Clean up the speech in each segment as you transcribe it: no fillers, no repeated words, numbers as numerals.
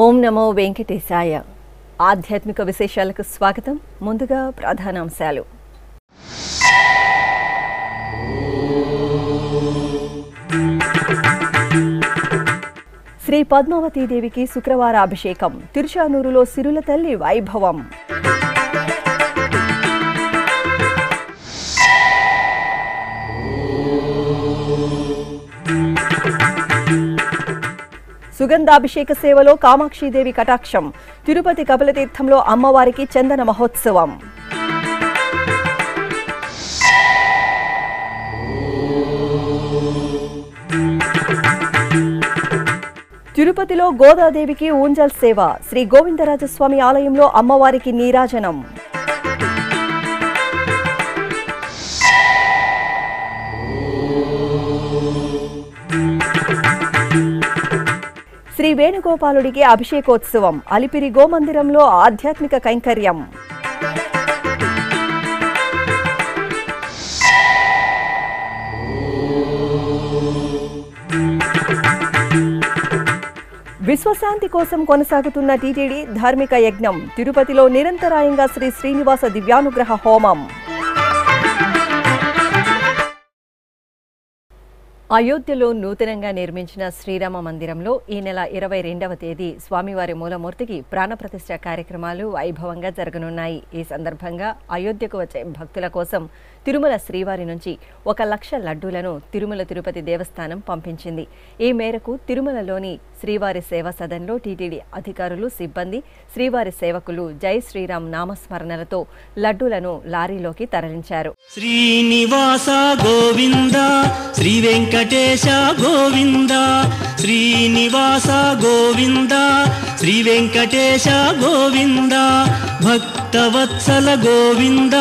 ఓం నమో వెంకటేశాయ. ఆధ్యాత్మిక విశేషాలకు స్వాగతం. ముందుగా ప్రధానాంశాలు. శ్రీ పద్మావతీదేవికి శుక్రవార అభిషేకం. తిరుచానూరులో సిరుల తల్లి వైభవం. సుగంధాభిషేక సేవలో కామాక్షిదేవి కటాక్షం. తిరుపతి కపిలతీర్థంలో అమ్మవారికి చందన మహోత్సవం. తిరుపతిలో గోదాదేవికి ఊంజల్ సేవ. శ్రీ గోవిందరాజస్వామి ఆలయంలో అమ్మవారికి నీరాజనం. శ్రీ వేణుగోపాలుడికి అభిషేకోత్సవం. అలిపిరి గోమందిరంలో ఆధ్యాత్మిక కైంకర్యం. విశ్వశాంతి కోసం కొనసాగుతున్న టీటీడీ ధార్మిక యజ్ఞం. తిరుపతిలో నిరంతరాయంగా శ్రీ శ్రీనివాస దివ్యానుగ్రహ హోమం. అయోధ్యలో నూతనంగా నిర్మించిన శ్రీరామ మందిరంలో ఈ నెల 22వ తేదీ స్వామివారి మూలమూర్తికి ప్రాణప్రతిష్ఠ కార్యక్రమాలు వైభవంగా జరగనున్నాయి. ఈ సందర్భంగా అయోధ్యకు వచ్చే భక్తుల కోసం తిరుమల శ్రీవారి నుంచి 1,00,000 లడ్డూలను తిరుమల తిరుపతి దేవస్థానం పంపించింది. ఈ మేరకు తిరుమలలోని శ్రీవారి సేవా సదన్లో టీటీడీ అధికారులు, సిబ్బంది, శ్రీవారి సేవకులు జై శ్రీరామ్ నామస్మరణలతో లడ్డూలను లారీలోకి తరలించారు. శ్రీనివాస గోవింద, శ్రీ వెంకటేశ గోవింద, శ్రీనివాస గోవింద, శ్రీ వెంకటేశ గోవింద, భక్తవత్సల గోవింద,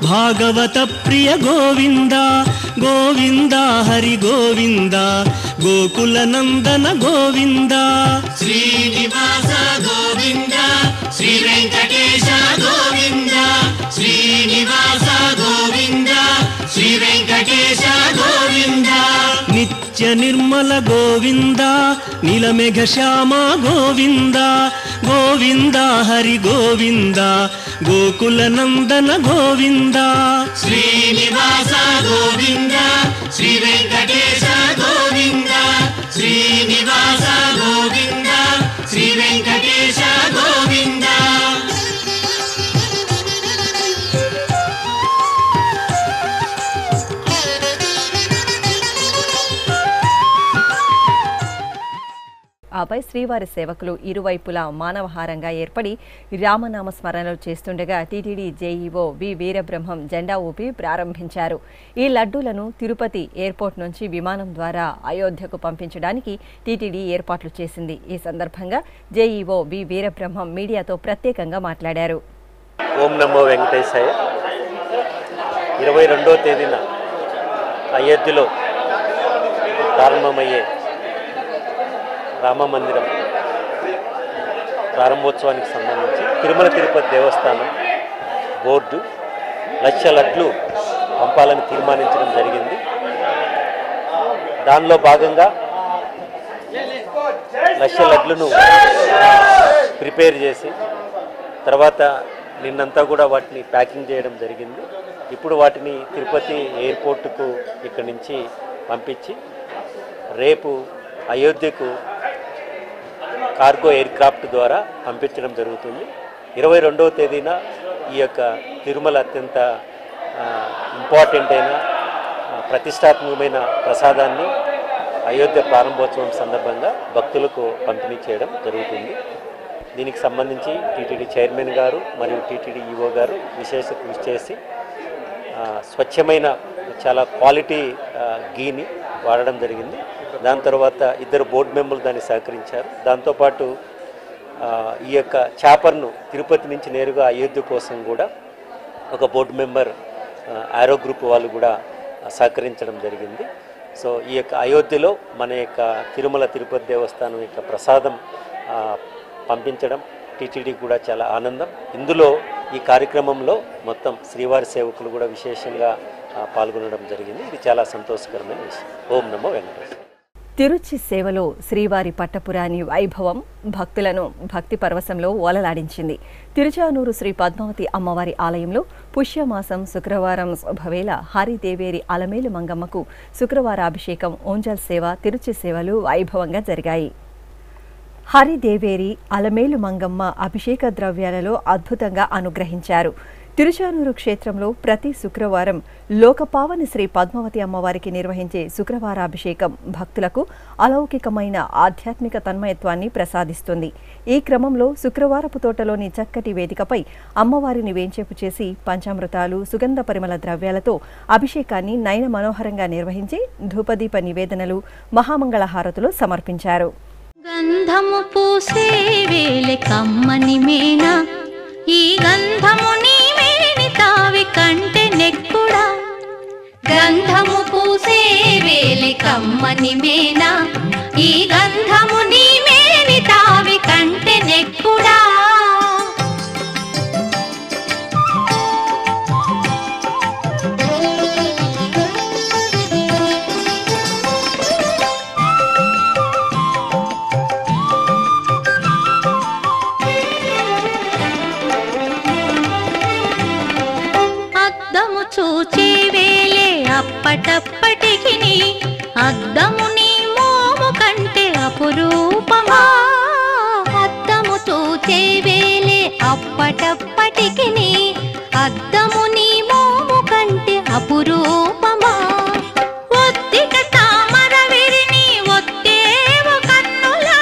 భాగవత ప్రియ గోవింద, గోవింద హరి గోవింద, గోకుల నందన గోవింద. శ్రీనివాస గోవింద, శ్రీ వెంకటేశ గోవింద, శ్రీనివాస గోవింద, శ్రీ వెంకటేశ గోవింద. నిత్య నిర్మల గోవింద, నీలమేఘ శ్యామ గోవింద, గోవింద హరి గోవింద, గోకుల నందన గోవింద. శ్రీనివాస గోవింద, శ్రీ వెంకటేశ గోవింద, శ్రీనివాస గోవింద, శ్రీ వెంకటేశ గోవింద. ఆపై శ్రీవారి సేవకులు ఇరువైపులా మానవహారంగా ఏర్పడి రామనామ స్మరణలు చేస్తుండగా టీటీడీ జేఈఓ వి వీరబ్రహ్మం జెండా ఊపి ప్రారంభించారు. ఈ లడ్డూలను తిరుపతి ఎయిర్పోర్ట్ నుంచి విమానం ద్వారా అయోధ్యకు పంపించడానికి టీటీడీ ఏర్పాట్లు చేసింది. ఈ సందర్భంగా జేఈఓ వి వీరబ్రహ్మం మీడియాతో ప్రత్యేకంగా మాట్లాడారు. ఓం నమో వెంకటేశాయ. 22వ తేదీన అయోధ్యలో ప్రారంభమయ్యే రామ మందిరం ప్రారంభోత్సవానికి సంబంధించి తిరుమల తిరుపతి దేవస్థానం బోర్డు 1,00,000 లడ్లు పంపాలని తీర్మానించడం జరిగింది. దానిలో భాగంగా 1,00,000 లడ్లను ప్రిపేర్ చేసి తర్వాత నిన్నంతా కూడా వాటిని ప్యాకింగ్ చేయడం జరిగింది. ఇప్పుడు వాటిని తిరుపతి ఎయిర్పోర్టుకు ఇక్కడి నుంచి పంపించి రేపు అయోధ్యకు కార్గో ఎయిర్ క్రాఫ్ట్ ద్వారా పంపించడం జరుగుతుంది. 22వ తేదీన ఈ యొక్క తిరుమల అత్యంత ఇంపార్టెంట్ అయిన ప్రతిష్టాత్మకమైన ప్రసాదాన్ని అయోధ్య ప్రారంభోత్సవం సందర్భంగా భక్తులకు పంపిణీ చేయడం జరుగుతుంది. దీనికి సంబంధించి టీటీడీ చైర్మన్ గారు మరియు టీటీడీ ఈఓ గారు విశేష కృషి చేసి స్వచ్ఛమైన చాలా క్వాలిటీ గీని వాడడం జరిగింది. దాని తర్వాత 2 బోర్డు మెంబర్లు దాన్ని సహకరించారు. దాంతోపాటు ఈ యొక్క చేపర్ను తిరుపతి నుంచి నేరుగా అయోధ్య కోసం కూడా ఒక బోర్డు మెంబర్ ఆరో గ్రూప్ వాళ్ళు కూడా సహకరించడం జరిగింది. సో ఈ యొక్క అయోధ్యలో మన యొక్క తిరుమల తిరుపతి దేవస్థానం యొక్క ప్రసాదం పంపించడం టీటీడీ కూడా చాలా ఆనందం. ఇందులో ఈ కార్యక్రమంలో మొత్తం శ్రీవారి సేవకులు కూడా విశేషంగా పాల్గొనడం జరిగింది. ఇది చాలా సంతోషకరమైన విషయం. ఓం నమో వెంకటేశ్వర. తిరుచి సేవలో శ్రీవారి పట్టపురాణి వైభవం భక్తులను భక్తి పరవశంలో ఓలలాడించింది. తిరుచానూరు శ్రీ పద్మావతి అమ్మవారి ఆలయంలో పుష్యమాసం శుక్రవారం శుభవేళ హరిదేవేరి అలమేలు మంగమ్మకు శుక్రవారాభిషేకం, ఓంజల్ సేవ, తిరుచి సేవలు వైభవంగా జరిగాయి. హరిదేవేరి అలమేలు మంగమ్మ అభిషేక ద్రవ్యాలలో అద్భుతంగా అనుగ్రహించారు. తిరుచానూరు క్షేత్రంలో ప్రతి శుక్రవారం లోకపావని శ్రీ పద్మావతి అమ్మవారికి నిర్వహించే శుక్రవారాభిషేకం భక్తులకు అలౌకికమైన ఆధ్యాత్మిక తన్మయత్వాన్ని ప్రసాదిస్తుంది. ఈ క్రమంలో శుక్రవారపు తోటలోని చక్కటి వేదికపై అమ్మవారిని వేంచేపు చేసి పంచామృతాలు, సుగంధ పరిమళ ద్రవ్యాలతో అభిషేకాన్ని నయన మనోహరంగా నిర్వహించి ధూపదీప నివేదనలు, మహామంగళ హారతులు సమర్పించారు. గంధము పూసే వేళ కమ్మని మేనా, ఈ గంధము నీ మేని తావి కంటే నెక్కుడా. గంధము పూసే వేళ కమ్మని మేనా, ఈ గంధము నీ మేని తావి కంటే నెక్కుడా. చూచే వేలే అప్పటప్పటికి అద్దము నీ మోము కంటే అపురూపమా. అద్దము చూచే వేలే అప్పటప్పటికి అద్దము నీ మోము కంటే అపురూపమా. ఒత్తిక తామర విరిని ఒత్తేవు కన్నులా,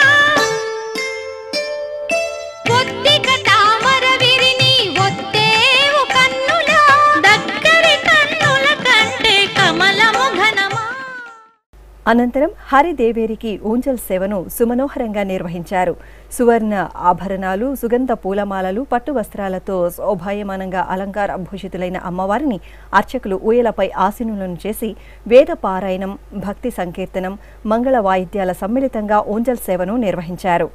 ఒత్తిక తామర విరిని ఒత్తేవు కన్నులా, దగ్గరి కన్నుల కంటే కమలము ఘనమా. అనంతరం హరిదేవేరికి ఊంజల్ సేవను సుమనోహరంగా నిర్వహించారు. సువర్ణ ఆభరణాలు, సుగంధ పూలమాలలు, పట్టు వస్త్రాలతో శోభాయమానంగా అలంకార భూషితులైన అమ్మవారిని అర్చకులు ఊయలపై ఆసీనులను చేసి వేద పారాయణం, భక్తి సంకీర్తనం, మంగళ వాయిద్యాల సమ్మిళితంగా ఊంజల్ సేవను నిర్వహించారు.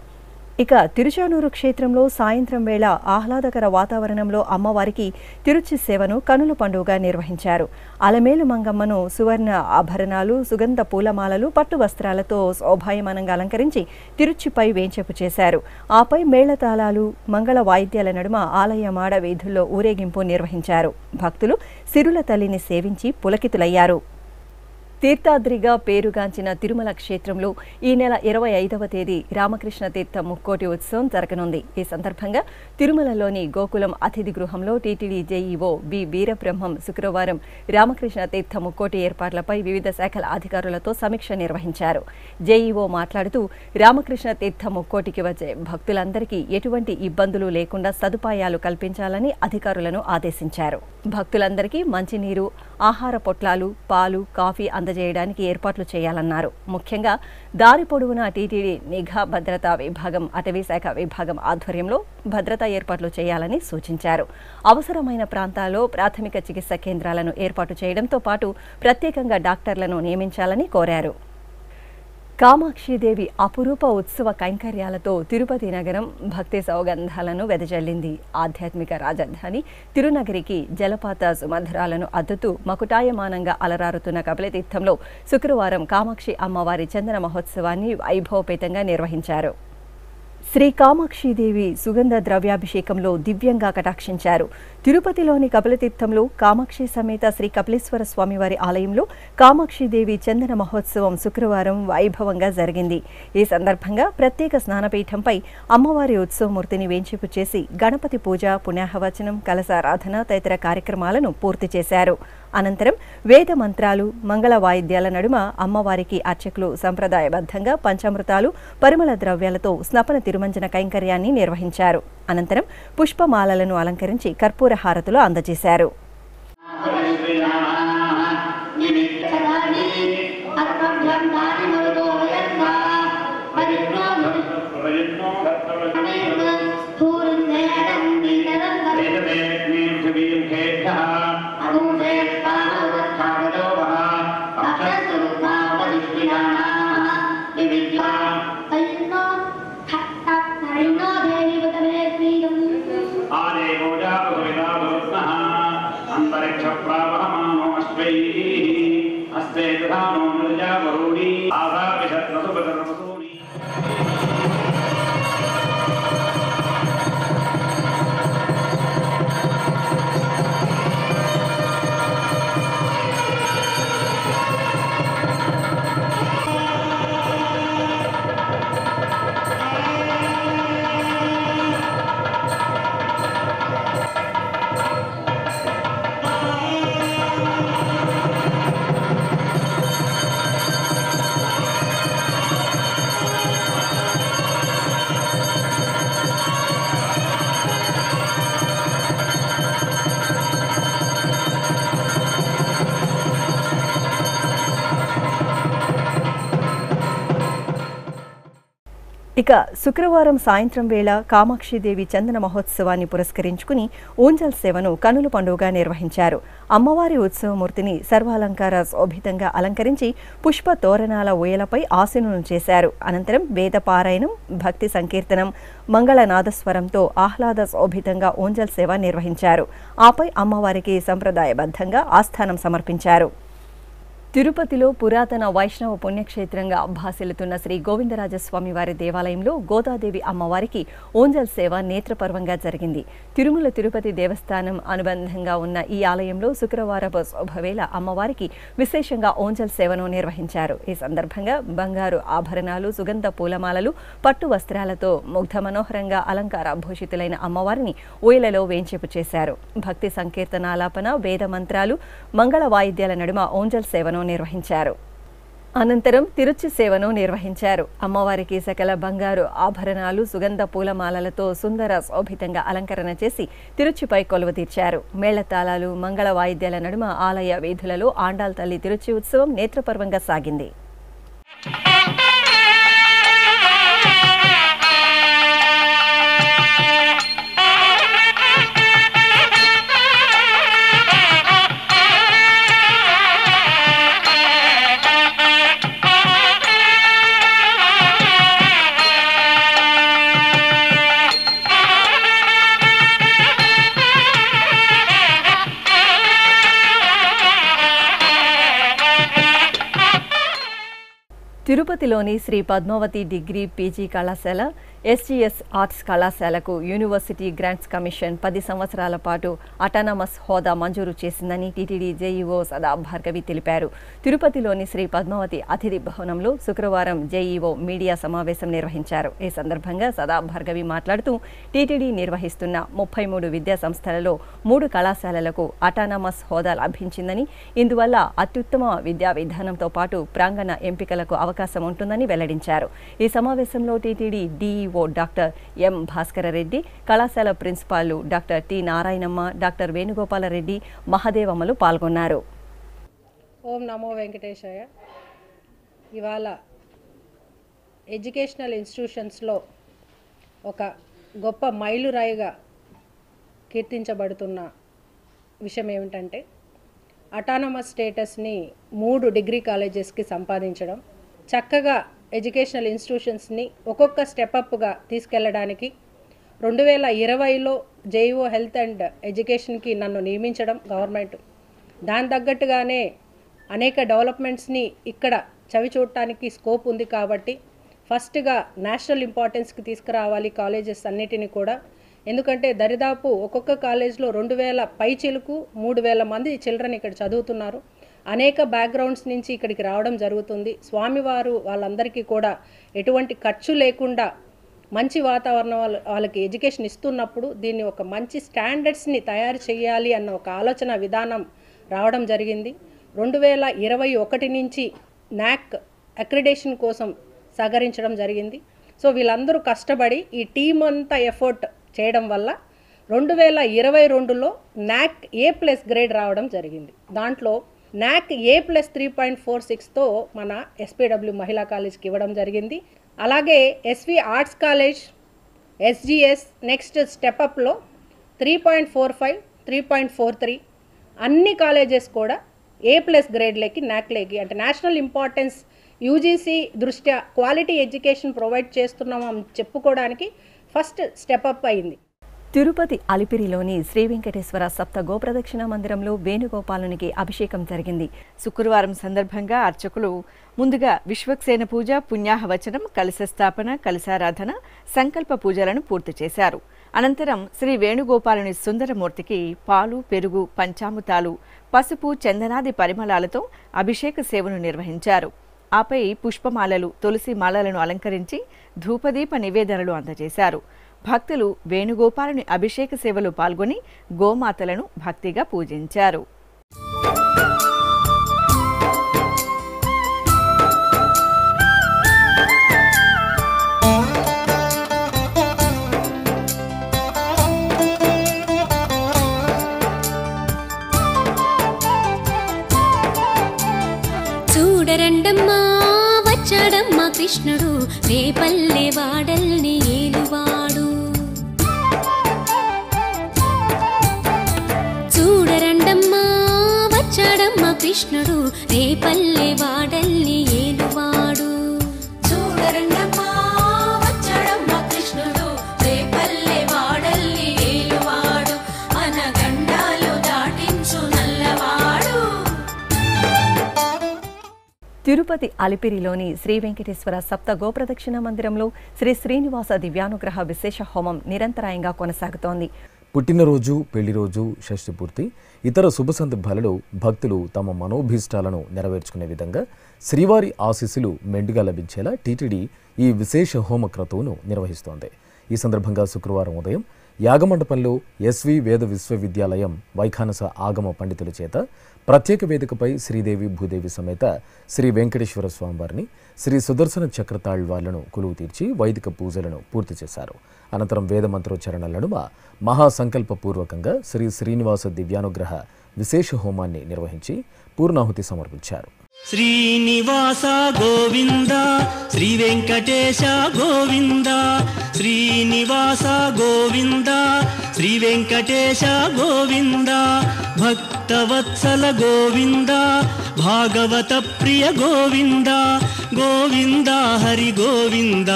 ఇక తిరుచానూరు క్షేత్రంలో సాయంత్రం వేళ ఆహ్లాదకర వాతావరణంలో అమ్మవారికి తిరుచి సేవను కనుల పండుగగా నిర్వహించారు. అలమేలు మంగమ్మను సువర్ణ ఆభరణాలు, సుగంధ పూలమాలలు, పట్టు వస్త్రాలతో శోభాయమానంగా అలంకరించి తిరుచిపై వేంచేపు చేశారు. ఆపై మేళతాళాలు, మంగళ వాయిద్యాల నడుమ ఆలయ మాడ వీధుల్లో ఊరేగింపు నిర్వహించారు. భక్తులు సిరుల తల్లిని సేవించి పులకితులయ్యారు. తీర్థాద్రిగా పేరుగాంచిన తిరుమల క్షేత్రంలో ఈ నెల 25వ తేదీ రామకృష్ణ తీర్థ ముక్కోటి ఉత్సవం జరగనుంది. ఈ సందర్భంగా తిరుమలలోని గోకులం అతిథి గృహంలో టీటీడీ జేఈఓ బి వీరబ్రహ్మం శుక్రవారం రామకృష్ణ తీర్థ ముక్కోటి ఏర్పాట్లపై వివిధ శాఖల అధికారులతో సమీక్ష నిర్వహించారు. జేఈఓ మాట్లాడుతూ రామకృష్ణ తీర్థ ముక్కోటికి వచ్చే భక్తులందరికీ ఎటువంటి ఇబ్బందులు లేకుండా సదుపాయాలు కల్పించాలని అధికారులను ఆదేశించారు. భక్తులందరికీ మంచినీరు, ఆహార పొట్లాలు, పాలు, కాఫీ అందజేయడానికి ఏర్పాట్లు చేయాలన్నారు. ముఖ్యంగా దారి పొడవునా టీటీడీ నిఘా భద్రతా విభాగం, అటవీ శాఖ విభాగం ఆధ్వర్యంలో భద్రతా ఏర్పాట్లు చేయాలని సూచించారు. అవసరమైన ప్రాంతాల్లో ప్రాథమిక చికిత్స కేంద్రాలను ఏర్పాటు చేయడంతో పాటు ప్రత్యేకంగా డాక్టర్లను నియమించాలని కోరారు. కామాక్షిదేవి అపురూప ఉత్సవ కైంకర్యాలతో తిరుపతి నగరం భక్తి సౌగంధాలను వెదజల్లింది. ఆధ్యాత్మిక రాజధాని తిరునగరికి జలపాత సుమధురాలను అద్దుతూ మకుటాయమానంగా అలరారుతున్న కపిలతీర్థంలో శుక్రవారం కామాక్షి అమ్మవారి చందన మహోత్సవాన్ని వైభవపేతంగా నిర్వహించారు. శ్రీ కామాక్షిదేవి సుగంధ ద్రవ్యాభిషేకంలో దివ్యంగా కటాక్షించారు. తిరుపతిలోని కపిలతీర్థంలో కామాక్షి సమేత శ్రీ కపిలేశ్వర స్వామివారి ఆలయంలో కామాక్షిదేవి చందన మహోత్సవం శుక్రవారం వైభవంగా జరిగింది. ఈ సందర్భంగా ప్రత్యేక స్నానపీఠంపై అమ్మవారి ఉత్సవమూర్తిని వేంచేపు చేసి గణపతి పూజ, పుణ్యాహవచనం, కలశారాధన తదితర కార్యక్రమాలను పూర్తి చేశారు. అనంతరం వేద మంత్రాలు, మంగళ వాయిద్యాల నడుమ అమ్మవారికి అర్చకులు సంప్రదాయబద్ధంగా పంచామృతాలు, పరిమళ ద్రవ్యాలతో స్నపన తిరుమంజన కైంకర్యాన్ని నిర్వహించారు. అనంతరం పుష్పమాలలను అలంకరించి కర్పూర హారతులు అందజేశారు. ఇక శుక్రవారం సాయంత్రం వేళ కామాక్షిదేవి చందన మహోత్సవాన్ని పురస్కరించుకుని ఊంజల్ సేవను కనుల పండుగగా నిర్వహించారు. అమ్మవారి ఉత్సవమూర్తిని సర్వాలంకార శోభితంగా అలంకరించి పుష్ప తోరణాల ఊయలపై ఆసీనులను చేశారు. అనంతరం వేద పారాయణం, భక్తి సంకీర్తనం, మంగళనాదస్వరంతో ఆహ్లాద శోభితంగా ఊంజల్ సేవ నిర్వహించారు. ఆపై అమ్మవారికి సంప్రదాయబద్ధంగా ఆస్థానం సమర్పించారు. తిరుపతిలో పురాతన వైష్ణవ పుణ్యక్షేత్రంగా భాసిల్లుతున్న శ్రీ గోవిందరాజస్వామి వారి దేవాలయంలో గోదాదేవి అమ్మవారికి ఓంజల్ సేవ నేత్రపర్వంగా జరిగింది. తిరుమల తిరుపతి దేవస్థానం అనుబంధంగా ఉన్న ఈ ఆలయంలో శుక్రవారపు శోభవేళ అమ్మవారికి విశేషంగా ఓంజల్ సేవను నిర్వహించారు. ఈ సందర్భంగా బంగారు ఆభరణాలు, సుగంధ పూలమాలలు, పట్టు వస్త్రాలతో ముగ్ధ మనోహరంగా అలంకార భూషితులైన అమ్మవారిని ఊయలలో వేంచేపు చేశారు. భక్తి సంకీర్తనాలాపన, వేద మంత్రాలు, మంగళ వాయిద్యాల నడుమ ఓంజల్ సేవను నిర్వహించారు. అనంతరం తిరుచి సేవను నిర్వహించారు. అమ్మవారికి సకల బంగారు ఆభరణాలు, సుగంధ పూలమాలలతో సుందర శోభితంగా అలంకరణ చేసి తిరుచిపై కొలువు తీర్చారు. మేళతాళాలు, మంగళ వాయిద్యాల నడుమ ఆలయ వీధులలో ఆండాల్ తల్లి తిరుచి ఉత్సవం నేత్రపర్వంగా సాగింది. తిరుపతిలోని శ్రీ పద్మావతి డిగ్రీ పీజీ కళాశాల, ఎస్జీఎస్ ఆర్ట్స్ కళాశాలకు యూనివర్సిటీ గ్రాంట్స్ కమిషన్ 10 సంవత్సరాల పాటు అటానమస్ హోదా మంజూరు చేసిందని టీటీడీ జేఈఓ సదా భార్గవి తెలిపారు. తిరుపతిలోని శ్రీ పద్మావతి అతిథి భవనంలో శుక్రవారం జేఈఓ మీడియా సమావేశం నిర్వహించారు. ఈ సందర్భంగా సదా భార్గవి మాట్లాడుతూ టీటీడీ నిర్వహిస్తున్న 33 విద్యా సంస్థలలో 3 కళాశాలలకు అటానమస్ హోదా లభించిందని, ఇందువల్ల అత్యుత్తమ విద్యా విధానంతో పాటు ప్రాంగణ ఎంపికలకు అవకాశం ఉంటుందని వెల్లడించారు. ఈ సమావేశంలో TTD DEO doctor M Bhaskara Reddy, కళాశాల ప్రిన్సిపాల్లు doctor T Narayanamma, doctor Venugopala Reddy, మహదేవమ్మలు పాల్గొన్నారు. ఓం నమో వెంకటేశాయ. ఇవాళ ఎడ్యుకేషనల్ ఇన్స్టిట్యూషన్స్లో ఒక గొప్ప మైలురాయిగా కీర్తించబడుతున్న విషయం ఏమిటంటే అటానమస్ స్టేటస్ని 3 డిగ్రీ కాలేజెస్కి సంపాదించడం. చక్కగా ఎడ్యుకేషనల్ ఇన్స్టిట్యూషన్స్ని ఒక్కొక్క స్టెప్అప్గా తీసుకెళ్లడానికి 2020లో జేఈఓ హెల్త్ అండ్ ఎడ్యుకేషన్కి నన్ను నియమించడం గవర్నమెంట్. దాని తగ్గట్టుగానే అనేక డెవలప్మెంట్స్ని ఇక్కడ చవి చూడటానికి స్కోప్ ఉంది కాబట్టి ఫస్ట్గా నేషనల్ ఇంపార్టెన్స్కి తీసుకురావాలి కాలేజెస్ అన్నిటిని కూడా. ఎందుకంటే దరిదాపు ఒక్కొక్క కాలేజ్లో 2000 పైచిలుకు 3000 మంది చిల్డ్రన్ ఇక్కడ చదువుతున్నారు. అనేక బ్యాక్గ్రౌండ్స్ నుంచి ఇక్కడికి రావడం జరుగుతుంది. స్వామివారు వాళ్ళందరికీ కూడా ఎటువంటి ఖర్చు లేకుండా మంచి వాతావరణం వాళ్ళకి ఎడ్యుకేషన్ ఇస్తున్నప్పుడు దీన్ని ఒక మంచి స్టాండర్డ్స్ని తయారు చేయాలి అన్న ఒక ఆలోచన విధానం రావడం జరిగింది. 2021 నుంచి నాక్ అక్రిడేషన్ కోసం సహకరించడం జరిగింది. సో వీళ్ళందరూ కష్టపడి ఈ టీం అంతా ఎఫర్ట్ చేయడం వల్ల 2022లో నాక్ A+ గ్రేడ్ రావడం జరిగింది. దాంట్లో నాక్ A+ 3.46తో మన ఎస్పీడబ్ల్యూ మహిళా కాలేజ్కి ఇవ్వడం జరిగింది. అలాగే SV arts college, SGS next స్టెప్అప్లో 3.45, 3.43 అన్ని కాలేజెస్ కూడా A+ గ్రేడ్లకి నాక్లేకి అంటే నేషనల్ ఇంపార్టెన్స్ యూజీసీ దృష్ట్యా క్వాలిటీ ఎడ్యుకేషన్ ప్రొవైడ్ చేస్తున్నామని చెప్పుకోవడానికి ఫస్ట్ స్టెప్అప్ అయింది. తిరుపతి అలిపిరిలోని శ్రీ వెంకటేశ్వర సప్త గోప్రదక్షిణ మందిరంలో వేణుగోపాలునికి అభిషేకం జరిగింది. శుక్రవారం సందర్భంగా అర్చకులు ముందుగా విశ్వక్సేన పూజ, పుణ్యాహవచనం, కలశ స్థాపన, కలశారాధన, సంకల్ప పూజలను పూర్తి చేశారు. అనంతరం శ్రీ వేణుగోపాలుని సుందరమూర్తికి పాలు, పెరుగు, పంచామృతాలు, పసుపు, చందనాది పరిమళాలతో అభిషేక సేవను నిర్వహించారు. ఆపై పుష్పమాలలు, తులసి మాలలను అలంకరించి ధూపదీప నివేదనలు అందజేశారు. భక్తులు వేణుగోపాలుని అభిషేక సేవలో పాల్గొని గోమాతలను భక్తిగా పూజించారు. చూడరండమ్మా వచ్చాడమ్మ కృష్ణుడు రేపల్లె వాడల్ని ఏలువాడు. చూడరండమ్మా వచ్చాడమ్మ కృష్ణుడు రేపల్లె వాడల్ని ఏలువాడు. చూడరండమ్మా వచ్చాడమ్మ కృష్ణుడు రేపల్లె వాడల్ని ఏలువాడు. మన గండాలు దాటించు నల్లవాడు. తిరుపతి అలిపిరిలోని శ్రీ వెంకటేశ్వర సప్త గోప్రదక్షిణ మందిరంలో శ్రీ శ్రీనివాస దివ్యానుగ్రహ విశేష హోమం నిరంతరాయంగా కొనసాగుతోంది. పుట్టినరోజు, పెళ్లిరోజు, షష్ఠి పూర్తి, ఇతర శుభ సందర్భాలలో భక్తులు తమ మనోభీష్టాలను నెరవేర్చుకునే విధంగా శ్రీవారి ఆశీస్సులు మెండుగా లభించేలా టీటీడీ ఈ విశేష హోమ క్రతువును నిర్వహిస్తోంది. ఈ సందర్భంగా శుక్రవారం ఉదయం యాగమండపంలో ఎస్వి వేద విశ్వవిద్యాలయం వైఖానస ఆగమ పండితుల చేత ప్రత్యేక వేదికపై శ్రీదేవి భూదేవి సమేత శ్రీ వెంకటేశ్వర స్వామివారిని, శ్రీ సుదర్శన చక్రతాళ్వార్లను కొలువు తీర్చి వైదిక పూజలను పూర్తి చేశారు. అనంతరం వేదమంత్రోచ్చరణల నడుమ మహాసంకల్పపూర్వకంగా శ్రీ శ్రీనివాస దివ్యానుగ్రహ విశేష హోమాన్ని నిర్వహించి పూర్ణాహుతి సమర్పించారు. శ్రీనివాస గోవింద శ్రీ వెంకటేశ గోవింద, శ్రీనివాస గోవింద శ్రీ వెంకటేశ గోవింద, భక్తవత్సల గోవింద భాగవత ప్రియ గోవింద, గోవింద హరి గోవింద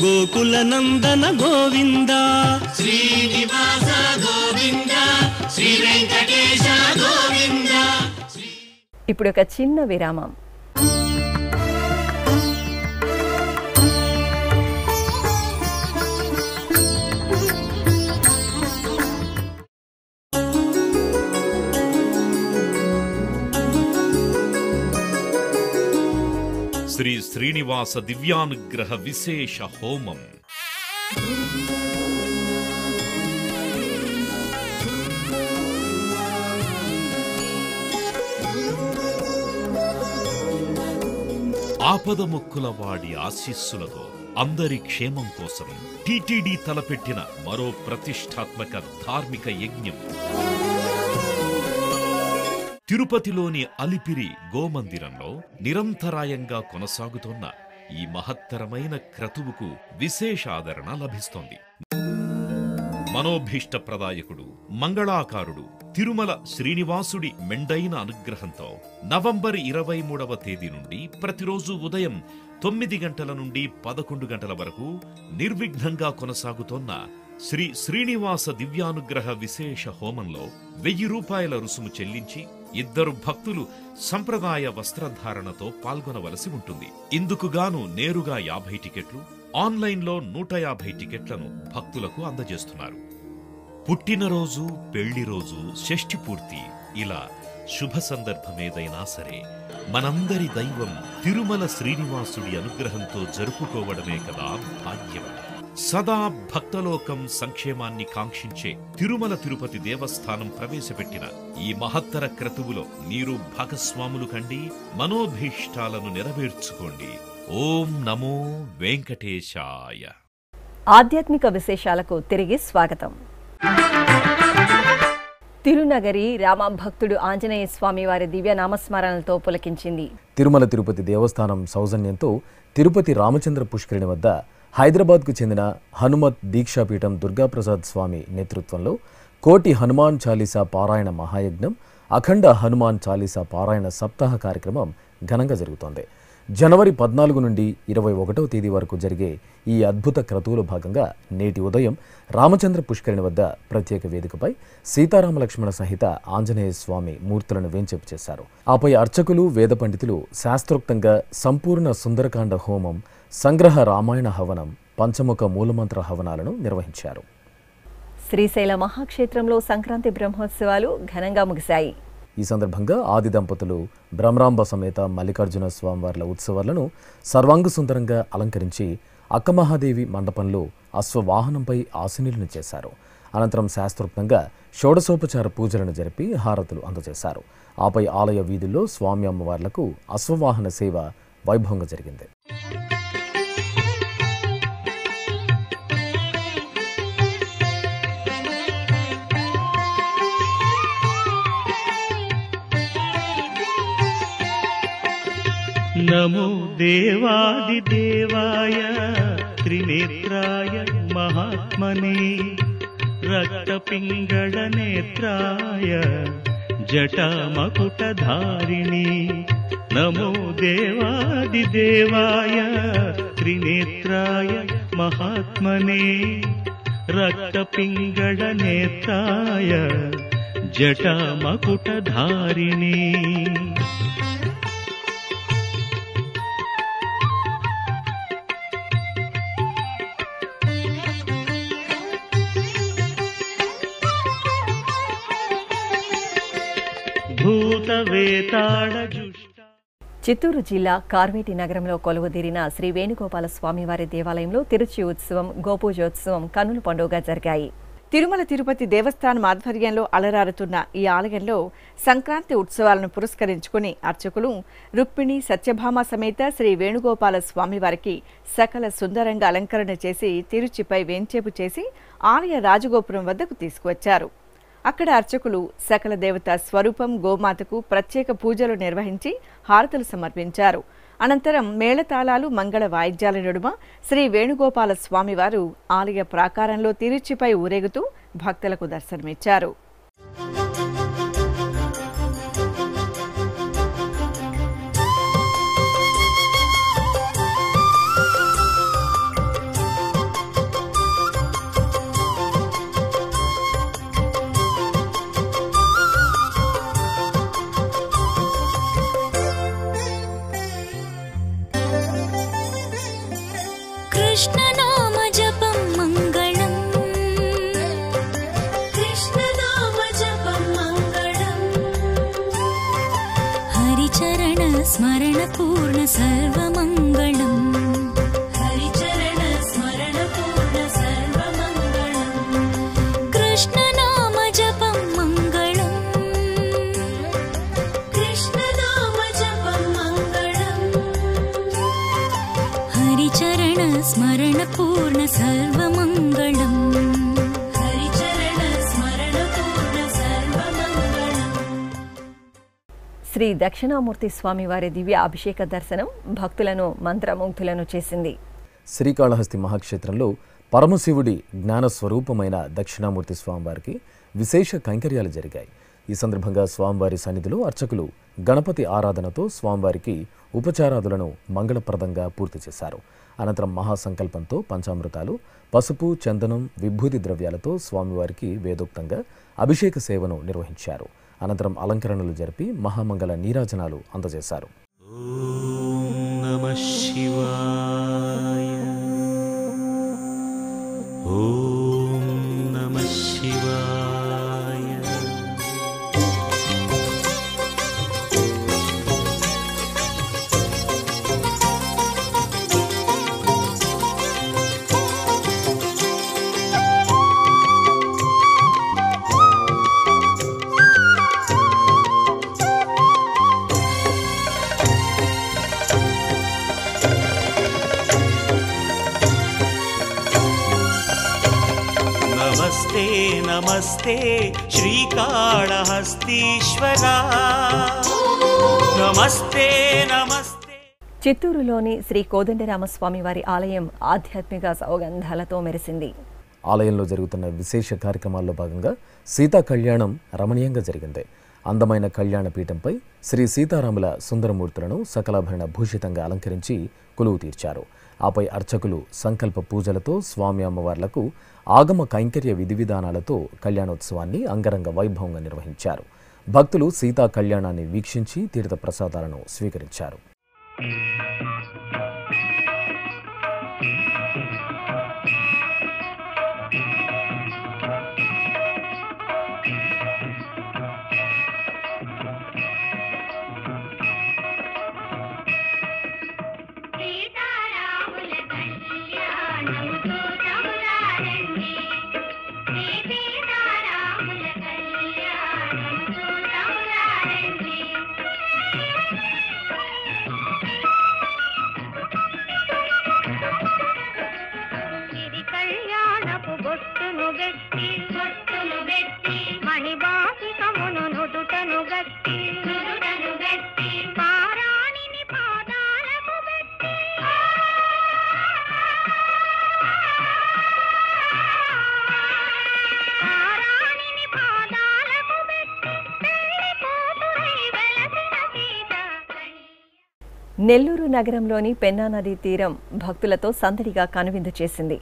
గోకుల నందన గోవింద. శ్రీనివాస గోవింద శ్రీ వెంకటేశ గోవింద. ఇప్పుడు ఒక చిన్న విరామం. శ్రీ శ్రీనివాస దివ్యానుగ్రహ విశేష హోమం. ఆపదముక్కుల వాడి ఆశీస్సులతో అందరి క్షేమం కోసం టీటీడీ తలపెట్టిన మరో ప్రతిష్టాత్మక ధార్మిక యజ్ఞం. తిరుపతిలోని అలిపిరి గోమందిరంలో నిరంతరాయంగా కొనసాగుతోన్న ఈ మహత్తరమైన క్రతువుకు విశేష ఆదరణ లభిస్తోంది. మనోభీష్టప్రదాయకుడు, మంగళాకారుడు తిరుమల శ్రీనివాసుడి మెండైన అనుగ్రహంతో నవంబర్ 23వ తేదీ నుండి ప్రతిరోజు ఉదయం 9 గంటల నుండి 11 గంటల వరకు నిర్విఘ్నంగా కొనసాగుతోన్న శ్రీ శ్రీనివాస దివ్యానుగ్రహ విశేష హోమంలో 1000 రూపాయల రుసుము చెల్లించి 2 భక్తులు సంప్రదాయ వస్త్రధారణతో పాల్గొనవలసి ఉంటుంది. ఇందుకుగాను నేరుగా 50 టికెట్లు, ఆన్లైన్లో 150 టికెట్లను భక్తులకు అందజేస్తున్నారు. పుట్టినరోజు, పెళ్లిరోజు, షష్ఠి పూర్తి ఇలా శుభ సందర్భమేదైనా సరే మనందరి దైవం తిరుమల శ్రీనివాసుడి అనుగ్రహంతో జరుపుకోవడమే కదా భాగ్యం. సదా భక్తలోకం సంక్షేమాన్ని కాంక్షించే తిరుమల తిరుపతి దేవస్థానం ప్రవేశపెట్టిన ఈ మహత్తర క్రతువులో మీరు భాగస్వాములు కండి, మనోభీష్టాలను నెరవేర్చుకోండి. ఓం నమో వెంకటేశాయ. ఆధ్యాత్మిక విశేషాలకు తిరిగి స్వాగతం. తిరునగరి రామభక్తుడు ఆంజనేయ స్వామి వారి దివ్య నామస్మరణలతో పులకించింది. తిరుమల తిరుపతి దేవస్థానం సౌజన్యంతో తిరుపతి రామచంద్ర పుష్కరిణి వద్ద హైదరాబాద్కు చెందిన హనుమత్ దీక్షాపీఠం దుర్గాప్రసాద్ స్వామి నేతృత్వంలో కోటి హనుమాన్ చాలీసా పారాయణ మహాయజ్ఞం, అఖండ హనుమాన్ చాలీసా పారాయణ సప్తాహ కార్యక్రమం ఘనంగా జరుగుతోంది. జనవరి 14 నుండి 21వ తేదీ వరకు జరిగే ఈ అద్భుత క్రతువులో భాగంగా నేటి ఉదయం రామచంద్ర పుష్కరిణి వద్ద ప్రత్యేక వేదికపై సీతారామ లక్ష్మణ సహిత ఆంజనేయ స్వామి మూర్తులను వేంచేపు చేశారు. ఆపై అర్చకులు, వేద పండితులు శాస్త్రోక్తంగా సంపూర్ణ సుందరకాండ హోమం, సంగ్రహ రామాయణ హవనం, పంచముఖ మూలమంత్ర హవనాలను నిర్వహించారు. శ్రీశైల మహాక్షేత్రంలో సంక్రాంతి బ్రహ్మోత్సవాలు ఘనంగా ముగిశాయి. ఈ సందర్భంగా ఆది దంపతులు బ్రహ్మరాంబ సమేత మల్లికార్జున స్వామివార్ల ఉత్సవాలను సర్వాంగ సుందరంగా అలంకరించి అక్కమహాదేవి మండపంలో అశ్వవాహనంపై ఆసీనులను చేశారు. అనంతరం శాస్త్రోక్తంగా షోడశోపచార పూజలను జరిపి హారతులు అందజేశారు. ఆపై ఆలయ వీధుల్లో స్వామి అమ్మవార్లకు అశ్వవాహన సేవ వైభవంగా జరిగింది. నమో దేవాదిదేవాయ త్రినేత్రాయ మహాత్మనే రక్తపింగళనేత్రాయ జటామకుటధారిణి నమో దేవాదిదేవాయ త్రినేత్రాయ మహాత్మనే రక్తపింగళనేత్రాయ జటామకుటధారిణి చిత్తూరు జిల్లా కార్వేటి నగరంలో కొలువుదీరిన శ్రీ వేణుగోపాల స్వామివారి దేవాలయంలో తిరుచి ఉత్సవం, గోపూజోత్సవం కన్నుల పండుగగా జరిగాయి. తిరుమల తిరుపతి దేవస్థానం ఆధ్వర్యంలో అలరారుతున్న ఈ ఆలయంలో సంక్రాంతి ఉత్సవాలను పురస్కరించుకుని అర్చకులు రుక్మిణి సత్యభామ సమేత శ్రీ వేణుగోపాల స్వామివారికి సకల సుందరంగా అలంకరణ చేసి తిరుచిపై వేంచేపు చేసి ఆలయ రాజగోపురం వద్దకు తీసుకువచ్చారు. అక్కడ అర్చకులు సకల దేవత స్వరూపం గోమాతకు ప్రత్యేక పూజలు నిర్వహించి హారతులు సమర్పించారు. అనంతరం మేళతాళాలు మంగళ వాయిద్యాల నడుమ శ్రీ వేణుగోపాల స్వామివారు ఆలయ ప్రాకారంలో తిరుచిపై ఊరేగుతూ భక్తులకు దర్శనమిచ్చారు. कृष्णनाम जपं मङ्गलम् कृष्णनाम जपं मङ्गलम् हरिचरण स्मरण पूर्ण सर्वमङ्गलम् हरिचरण स्मरण पूर्ण सर्वमङ्गलम् कृष्णनाम जपं मङ्गलम् कृष्णनाम जपं मङ्गलम् हरिचरण स्मरण पूर्ण सर्वमङ्गलम् हरिचरण स्मरण पूर्ण सर्वमङ्गलम् శ్రీ దక్షిణామూర్తి స్వామివారి దివ్య అభిషేక దర్శనం భక్తులను మంత్రముగ్ధులను చేసింది. శ్రీకాళహస్తి మహాక్షేత్రంలో పరమశివుడి జ్ఞానస్వరూపమైన దక్షిణామూర్తి స్వామివారికి విశేష కైంకర్యాలు జరిగాయి. ఈ సందర్భంగా స్వామివారి సన్నిధిలో అర్చకులు గణపతి ఆరాధనతో స్వామివారికి ఉపచారాదులను మంగళప్రదంగా పూర్తి చేశారు. అనంతరం మహాసంకల్పంతో పంచామృతాలు, పసుపు, చందనం, విభూతి ద్రవ్యాలతో స్వామివారికి వేదోక్తంగా అభిషేక సేవను నిర్వహించారు. అనంతరం అలంకరణలు జరిపి మహామంగళ నీరాజనాలు అందజేశారు. ఓం నమః శివాయ ఓం నమః శివాయ నమస్తే నమస్తే శ్రీకాళహస్తీశ్వరా నమస్తే నమస్తే. చిత్తూరులోని శ్రీ కోదండరామస్వామి వారి ఆలయం ఆధ్యాత్మిక సౌగంధాలతో మెరిసింది. ఆలయంలో జరుగుతున్న విశేష కార్యక్రమాల్లో భాగంగా సీతా కళ్యాణం రమణీయంగా జరిగింది. అందమైన కళ్యాణ పీఠంపై శ్రీ సీతారాముల సుందరమూర్తులను సకలాభరణ భూషితంగా అలంకరించి కొలువు తీర్చారు. ఆపై అర్చకులు సంకల్ప పూజలతో స్వామి అమ్మవార్లకు ఆగమ కైంకర్య విధి విధానాలతో కళ్యాణోత్సవాన్ని అంగరంగ వైభవంగా నిర్వహించారు. భక్తులు సీతా కళ్యాణాన్ని వీక్షించి తీర్థ ప్రసాదాలను స్వీకరించారు. నెల్లూరు నగరంలోని పెన్నా నదీ తీరం భక్తులతో సందడిగా కనువిందు చేసింది.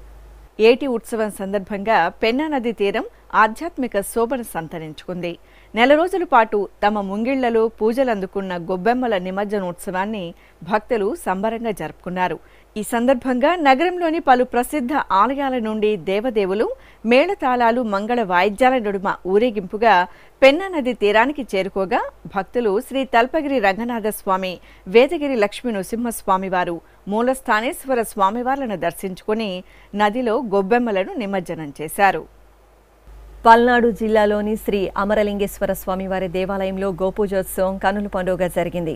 ఏటి ఉత్సవం సందర్భంగా పెన్నా నదీ తీరం ఆధ్యాత్మిక శోభను సంతరించుకుంది. నెల రోజుల పాటు తమ ముంగిళ్లలో పూజలు అందుకున్న గొబ్బెమ్మల నిమజ్జనోత్సవాన్ని భక్తులు సంబరంగా జరుపుకున్నారు. ఈ సందర్భంగా నగరంలోని పలు ప్రసిద్ధ ఆలయాల నుండి దేవదేవులు మేళతాళాలు మంగళ వాయిద్యాల నడుమ ఊరేగింపుగా పెన్నా నది తీరానికి చేరుకోగా భక్తులు శ్రీ తల్పగిరి రంగనాథ స్వామి, వేదగిరి లక్ష్మీ నృసింహస్వామి వారు, మూలస్థానేశ్వర స్వామివార్లను దర్శించుకుని నదిలో గొబ్బెమ్మలను నిమజ్జనం చేశారు. పల్నాడు జిల్లాలోని శ్రీ అమరలింగేశ్వర స్వామివారి దేవాలయంలో గోపూజోత్సవం కనుల పండుగ జరిగింది.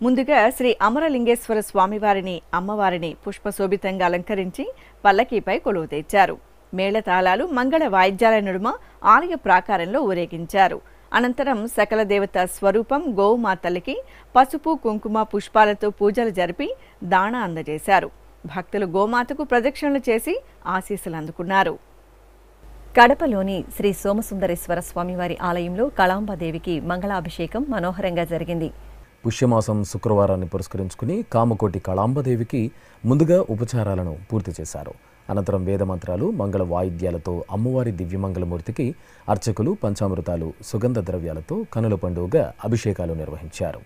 ముందుగా శ్రీ అమరలింగేశ్వర స్వామివారిని, అమ్మవారిని పుష్పశోభితంగా అలంకరించి పల్లకీపై కొలువు తెచ్చారు. మేళతాళాలు మంగళ వాయిద్యాల నడుమ ఆలయ ప్రాకారంలో ఊరేగించారు. అనంతరం సకల దేవత స్వరూపం గోమాతలకి పసుపు, కుంకుమ, పుష్పాలతో పూజలు జరిపి దాణ అందజేశారు. భక్తులు గోమాతకు ప్రదక్షిణలు చేసి ఆశీస్సులు అందుకున్నారు. కడపలోని శ్రీ సోమసుందరేశ్వర స్వామివారి ఆలయంలో కళాంబాదేవికి మంగళాభిషేకం మనోహరంగా జరిగింది. పుష్యమాసం శుక్రవారాన్ని పురస్కరించుకుని కామకోటి కళాంబదేవికి ముందుగా ఉపచారాలను పూర్తి చేశారు. అనంతరం వేదమంత్రాలు, మంగళ వాయిద్యాలతో అమ్మవారి దివ్యమంగళమూర్తికి అర్చకులు పంచామృతాలు, సుగంధ ద్రవ్యాలతో కనుల పండుగగా అభిషేకాలు నిర్వహించారు.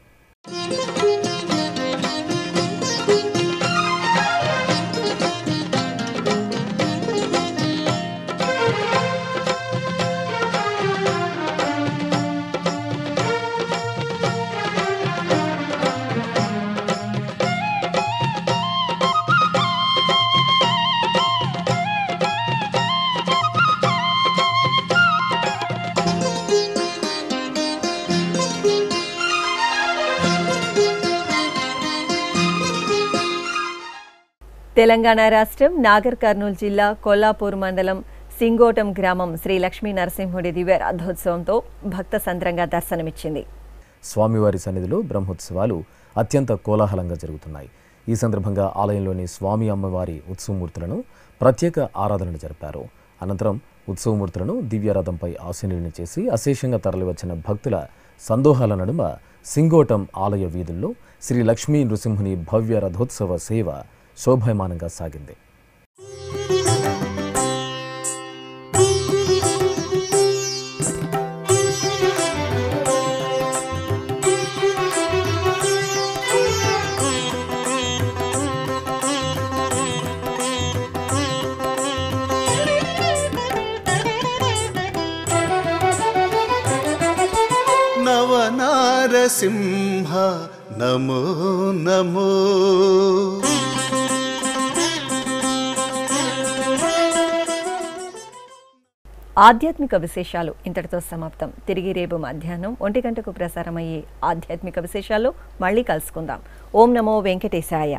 తెలంగాణ రాష్ట్రం నాగర్ కర్నూలు జిల్లా కొల్లాపూర్ మండలం సింగోటం గ్రామం శ్రీ లక్ష్మీ నరసింహుడి దివ్య రథోత్సవంతో భక్త సంద్రంగా దర్శనమిచ్చింది. స్వామివారి సన్నిధిలో బ్రహ్మోత్సవాలు అత్యంత కోలాహలంగా జరుగుతున్నాయి. ఈ సందర్భంగా ఆలయంలోని స్వామి అమ్మవారి ఉత్సవమూర్తులను ప్రత్యేక ఆరాధనలు జరిపారు. అనంతరం ఉత్సవమూర్తులను దివ్యరథంపై ఆసీనులను చేసి అశేషంగా తరలివచ్చిన భక్తుల సందోహాల నడుమ సింగోటం ఆలయ వీధుల్లో శ్రీ లక్ష్మీ నృసింహుని భవ్య రథోత్సవ సేవ శోభాయమానంగా సాగింది. నవనారసింహ నమో నమో. ఆధ్యాత్మిక విశేషాలు ఇంతటితో సమాప్తం. తిరిగి రేపు మధ్యాహ్నం 1 గంటకు ప్రసారమయ్యే ఆధ్యాత్మిక విశేషాల్లో మళ్ళీ కలుసుకుందాం. ఓం నమో వెంకటేశాయ.